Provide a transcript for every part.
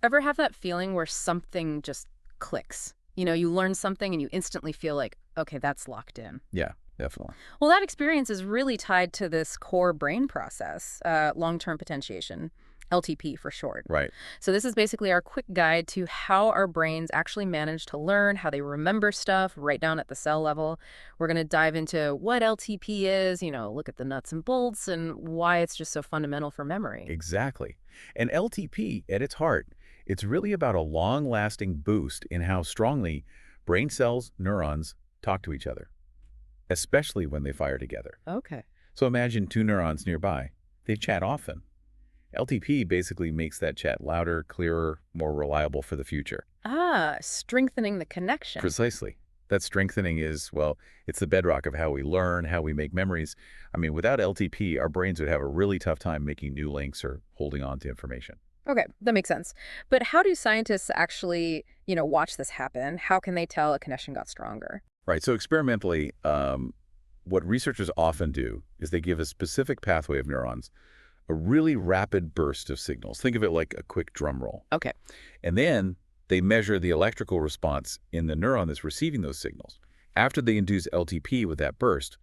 Ever have that feeling where something just clicks? You learn something and you instantly feel like, okay, that's locked in. Yeah, definitely. Well, that experience is really tied to this core brain process, long-term potentiation, LTP for short. Right. So this is basically our quick guide to how our brains actually manage to learn, how they remember stuff right down at the cell level. We're going to dive into what LTP is, look at the nuts and bolts and why it's just so fundamental for memory. Exactly. And LTP, at its heart, it's really about a long-lasting boost in how strongly brain cells, neurons, talk to each other, especially when they fire together. Okay. So imagine two neurons nearby. They chat often. LTP basically makes that chat louder, clearer, more reliable for the future. Ah, strengthening the connection. Precisely. That strengthening is, well, it's the bedrock of how we learn, how we make memories. I mean, without LTP, our brains would have a really tough time making new links or holding on to information. Okay, that makes sense. But how do scientists actually, watch this happen? How can they tell a connection got stronger? Right. So experimentally, what researchers often do is they give a specific pathway of neurons a really rapid burst of signals. Think of it like a quick drum roll. Okay. And then they measure the electrical response in the neuron that's receiving those signals. After they induce LTP with that burst,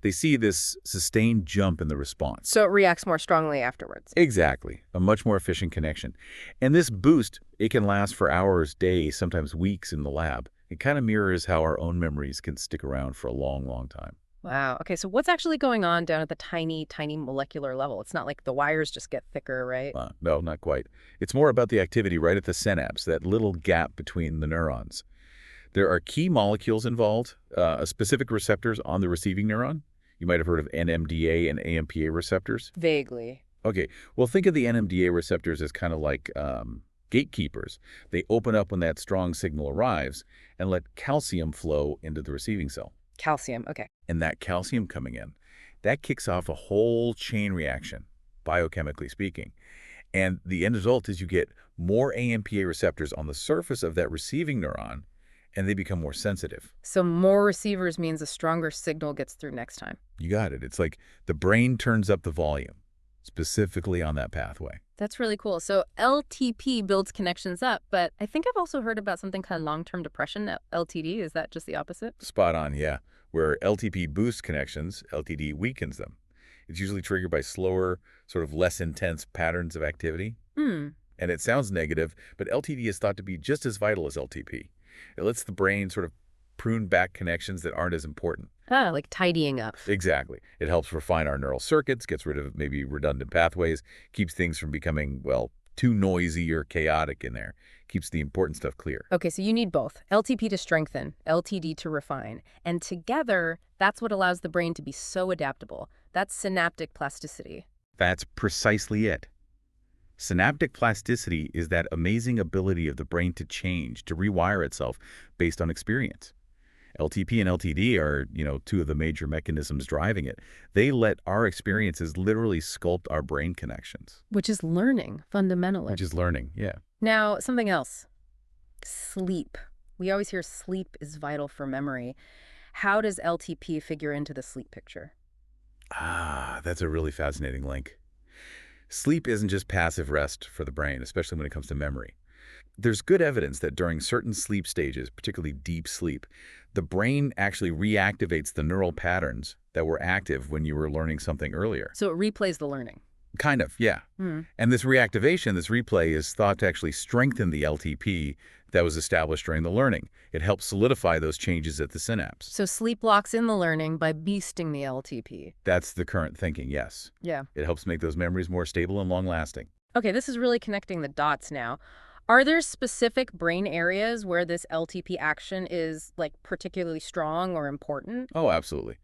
they see this sustained jump in the response. So it reacts more strongly afterwards. Exactly. A much more efficient connection. And this boost, it can last for hours, days, sometimes weeks in the lab. It kind of mirrors how our own memories can stick around for a long, long time. Wow. Okay, so what's actually going on down at the tiny, tiny molecular level? It's not like the wires just get thicker, right? No, not quite. It's more about the activity right at the synapse, that little gap between the neurons. There are key molecules involved, specific receptors on the receiving neuron. You might have heard of NMDA and AMPA receptors. Vaguely. Okay, well, think of the NMDA receptors as kind of like gatekeepers. They open up when that strong signal arrives and let calcium flow into the receiving cell. Calcium. Okay. And that calcium coming in, that kicks off a whole chain reaction, biochemically speaking. And the end result is you get more AMPA receptors on the surface of that receiving neuron, and they become more sensitive. So more receivers means a stronger signal gets through next time. You got it. It's like the brain turns up the volume, specifically on that pathway. That's really cool. So LTP builds connections up, but I think I've also heard about something called long-term depression, LTD. Is that just the opposite? Spot on, yeah. Where LTP boosts connections, LTD weakens them. It's usually triggered by slower, sort of less intense patterns of activity. Hmm. And it sounds negative, but LTD is thought to be just as vital as LTP. It lets the brain sort of prune back connections that aren't as important. Ah, like tidying up. Exactly. It helps refine our neural circuits, gets rid of maybe redundant pathways, keeps things from becoming, well, too noisy or chaotic in there, keeps the important stuff clear. Okay, so you need both. LTP to strengthen, LTD to refine. And together, that's what allows the brain to be so adaptable. That's synaptic plasticity. That's precisely it. Synaptic plasticity is that amazing ability of the brain to change, to rewire itself based on experience. LTP and LTD are, two of the major mechanisms driving it. They let our experiences literally sculpt our brain connections. Which is learning, fundamentally. Which is learning, yeah. Now, something else. Sleep. We always hear sleep is vital for memory. How does LTP figure into the sleep picture? Ah, that's a really fascinating link. Sleep isn't just passive rest for the brain, especially when it comes to memory. There's good evidence that during certain sleep stages, particularly deep sleep, the brain actually reactivates the neural patterns that were active when you were learning something earlier. So it replays the learning. Kind of, yeah. And this reactivation, this replay, is thought to actually strengthen the LTP that was established during the learning. It helps solidify those changes at the synapse. So sleep locks in the learning by boosting the LTP. That's the current thinking, yes. Yeah. It helps make those memories more stable and long-lasting. Okay, this is really connecting the dots now. Are there specific brain areas where this LTP action is, particularly strong or important? Oh, absolutely.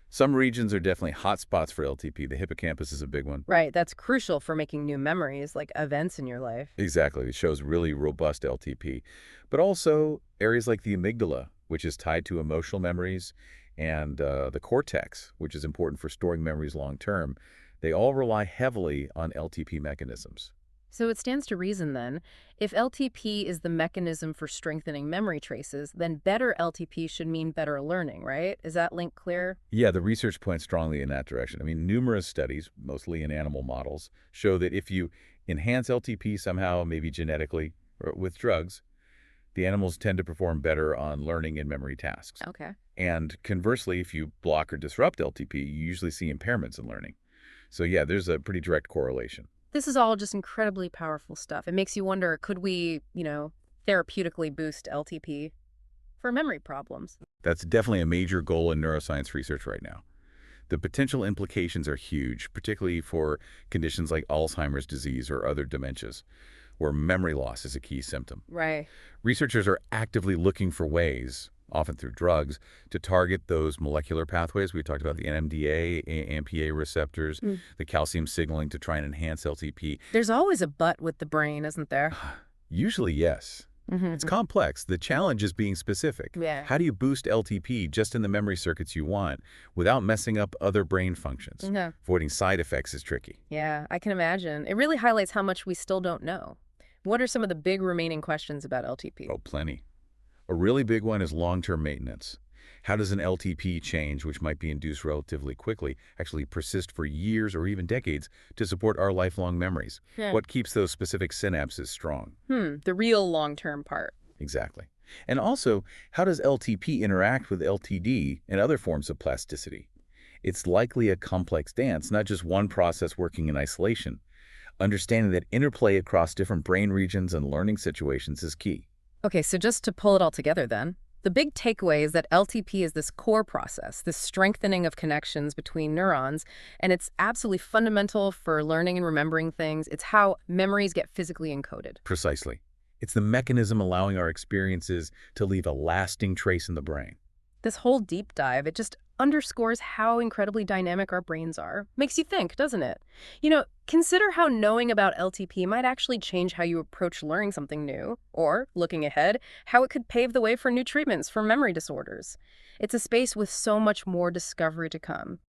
Some regions are definitely hotspots for LTP. The hippocampus is a big one. Right, that's crucial for making new memories, like events in your life. Exactly. It shows really robust LTP. But also areas like the amygdala, which is tied to emotional memories, and the cortex, which is important for storing memories long term. They all rely heavily on LTP mechanisms. So it stands to reason then, if LTP is the mechanism for strengthening memory traces, then better LTP should mean better learning, right? Is that link clear? Yeah, the research points strongly in that direction. I mean, numerous studies, mostly in animal models, show that if you enhance LTP somehow, maybe genetically, or with drugs, the animals tend to perform better on learning and memory tasks. Okay. And conversely, if you block or disrupt LTP, you usually see impairments in learning. So yeah, there's a pretty direct correlation. This is all just incredibly powerful stuff. It makes you wonder, could we, therapeutically boost LTP for memory problems? That's definitely a major goal in neuroscience research right now. The potential implications are huge, particularly for conditions like Alzheimer's disease or other dementias, where memory loss is a key symptom. Right. Researchers are actively looking for ways, often through drugs, to target those molecular pathways. We talked about the NMDA, AMPA receptors, Mm. the calcium signaling to try and enhance LTP. There's always a but with the brain, isn't there? Usually, yes. It's Hmm. complex. The challenge is being specific. Yeah. How do you boost LTP just in the memory circuits you want without messing up other brain functions? Yeah. Avoiding side effects is tricky. Yeah, I can imagine. It really highlights how much we still don't know. What are some of the big remaining questions about LTP? Oh, plenty. A really big one is long-term maintenance. How does an LTP change, which might be induced relatively quickly, actually persist for years or even decades to support our lifelong memories? Yeah. What keeps those specific synapses strong? The real long-term part. Exactly. And also, how does LTP interact with LTD and other forms of plasticity? It's likely a complex dance, not just one process working in isolation. Understanding that interplay across different brain regions and learning situations is key. Okay, so just to pull it all together then, the big takeaway is that LTP is this core process, this strengthening of connections between neurons, and it's absolutely fundamental for learning and remembering things. It's how memories get physically encoded. Precisely. It's the mechanism allowing our experiences to leave a lasting trace in the brain. This whole deep dive, it just underscores how incredibly dynamic our brains are. Makes you think, doesn't it? Consider how knowing about LTP might actually change how you approach learning something new, or, looking ahead, how it could pave the way for new treatments for memory disorders. It's a space with so much more discovery to come.